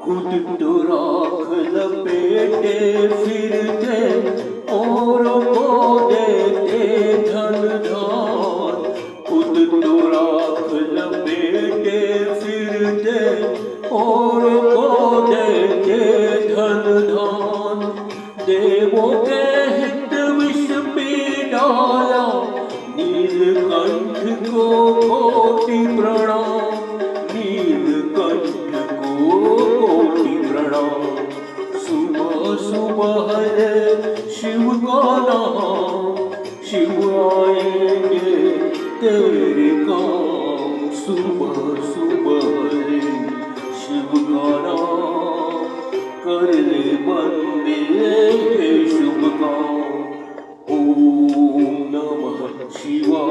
खुद तो राख लपेटे फिरते औरों को देते धन धान। खुद तो राख लपेटे फिरते औरों को देते धन धान। देवों के हित विष पी डाला नीलकंठ को कोटि प्रणाम। नीलकंठ को कोटि प्रणाम। सुबह सुबह है शिव का नाम, शिव आएंगे तेरे काम। सुबह सुबह है शिव का नाम, कर ले बंदे शुभ काम। ओम नमः शिवाय।